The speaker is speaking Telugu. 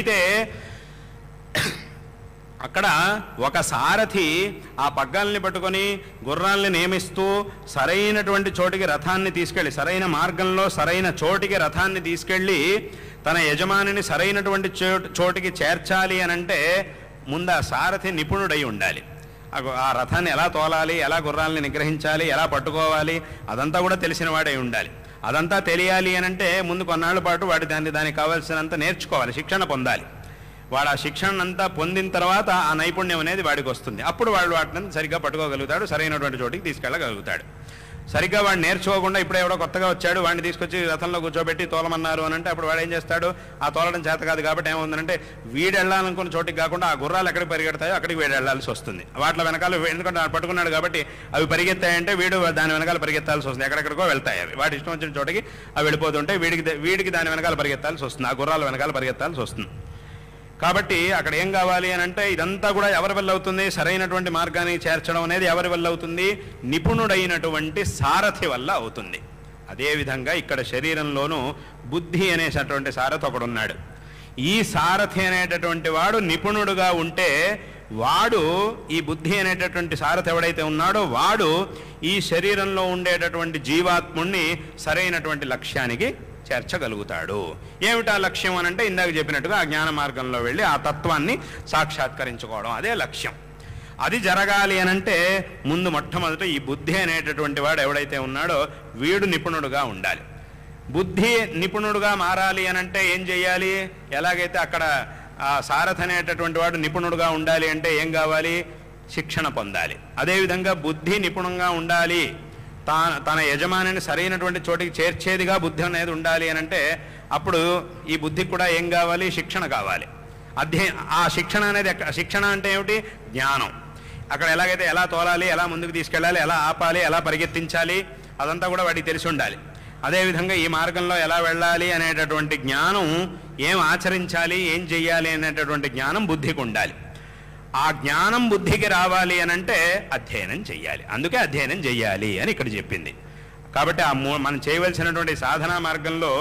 అయితే అక్కడ ఒక సారథి ఆ పగ్గాల్ని పట్టుకొని గుర్రాల్ని నియమిస్తూ సరైనటువంటి చోటికి రథాన్ని తీసుకెళ్ళి, సరైన మార్గంలో సరైన చోటికి రథాన్ని తీసుకెళ్ళి తన యజమానిని సరైనటువంటి చోటికి చేర్చాలి అనంటే ముందు ఆ సారథి నిపుణుడై ఉండాలి. ఆ రథాన్ని ఎలా తోలాలి, ఎలా గుర్రాలని నిగ్రహించాలి, ఎలా పట్టుకోవాలి, అదంతా కూడా తెలిసిన వాడై ఉండాలి. అదంతా తెలియాలి అనంటే ముందు కొన్నాళ్ళ పాటు దానికి కావాల్సినంత నేర్చుకోవాలి, శిక్షణ పొందాలి. వాడు ఆ శిక్షణంతా పొందిన తర్వాత ఆ నైపుణ్యం అనేది వాడికి వస్తుంది. అప్పుడు వాటిని సరిగ్గా పట్టుకోగలుగుతాడు, సరైనటువంటి చోటికి తీసుకెళ్ళగలుగుతాడు. సరిగ్గా వాడు నేర్చుకోకుండా ఇప్పుడు ఎవడో కొత్తగా వచ్చాడు, వాడిని తీసుకొచ్చి రథంలో కూర్చోబెట్టి తోలమన్నారు అని అంటే అప్పుడు వాడు ఏం చేస్తాడు, ఆ తోలడం చేత కాదు కాబట్టి ఏమవుతుందంటే వీడు వెళ్ళాలనుకున్న చోటికి కాకుండా ఆ గుర్రాలు ఎక్కడికి పరిగెడతాయో అక్కడికి వీడు వెళ్ళాల్సి వస్తుంది. వాటి వెనకాల ఎందుకంటే పట్టుకున్నాడు కాబట్టి అవి పరిగెత్తాయంటే వీడు దాని వెనకాల పరిగెత్తాల్సి వస్తుంది. ఎక్కడెక్కడికో వెళ్తాయి అవి, వాటి ఇష్టం వచ్చిన చోటికి అవి వెళ్ళిపోతుంటే వీడికి దాని వెనకాల పరిగెత్తాల్సి వస్తుంది, ఆ గుర్రాల వెనకాల పరిగెత్తాల్సి వస్తుంది. కాబట్టి అక్కడ ఏం కావాలి అని అంటే ఇదంతా కూడా ఎవరి వల్ల అవుతుంది, సరైనటువంటి మార్గాన్ని చేర్చడం అనేది ఎవరి వల్ల అవుతుంది, నిపుణుడైనటువంటి సారథి వల్ల అవుతుంది. అదేవిధంగా ఇక్కడ శరీరంలోనూ బుద్ధి అనేటటువంటి సారథి ఒకడున్నాడు. ఈ సారథి అనేటటువంటి వాడు నిపుణుడుగా ఉంటే వాడు, ఈ బుద్ధి అనేటటువంటి సారథి ఎవడైతే ఉన్నాడో వాడు ఈ శరీరంలో ఉండేటటువంటి జీవాత్ముణ్ణి సరైనటువంటి లక్ష్యానికి చేర్చగలుగుతాడు. ఏమిటా లక్ష్యం అనంటే ఇందాక చెప్పినట్టుగా ఆ జ్ఞాన మార్గంలో వెళ్ళి ఆ తత్వాన్ని సాక్షాత్కరించుకోవడం, అదే లక్ష్యం. అది జరగాలి అనంటే ముందు మొట్టమొదట ఈ బుద్ధి అనేటటువంటి వాడు ఎవడైతే ఉన్నాడో వీడు నిపుణుడుగా ఉండాలి. బుద్ధి నిపుణుడుగా మారాలి అనంటే ఏం చేయాలి, ఎలాగైతే అక్కడ ఆ సారథి అనేటటువంటి వాడు నిపుణుడుగా ఉండాలి అంటే ఏం కావాలి, శిక్షణ పొందాలి. అదేవిధంగా బుద్ధి నిపుణంగా ఉండాలి, తన యజమానిని సరైనటువంటి చోటికి చేర్చేదిగా బుద్ధి అనేది ఉండాలి అనంటే అప్పుడు ఈ బుద్ధికి కూడా ఏం కావాలి, శిక్షణ కావాలి. ఆ శిక్షణ అనేది, శిక్షణ అంటే ఏమిటి, జ్ఞానం. అక్కడ ఎలాగైతే ఎలా తోలాలి, ఎలా ముందుకు తీసుకెళ్ళాలి, ఎలా ఆపాలి, ఎలా పరిగెత్తించాలి, అదంతా కూడా వాడికి తెలిసి ఉండాలి. అదేవిధంగా ఈ మార్గంలో ఎలా వెళ్ళాలి అనేటటువంటి జ్ఞానం, ఏం ఆచరించాలి, ఏం చెయ్యాలి అనేటటువంటి జ్ఞానం బుద్ధికి ఉండాలి. ఆ జ్ఞానం బుద్ధికి రావాలి అనంటే అధ్యయనం చెయ్యాలి. అందుకే అధ్యయనం చెయ్యాలి అని ఇక్కడ చెప్పింది. కాబట్టి మనం చేయవలసినటువంటి సాధనా మార్గంలో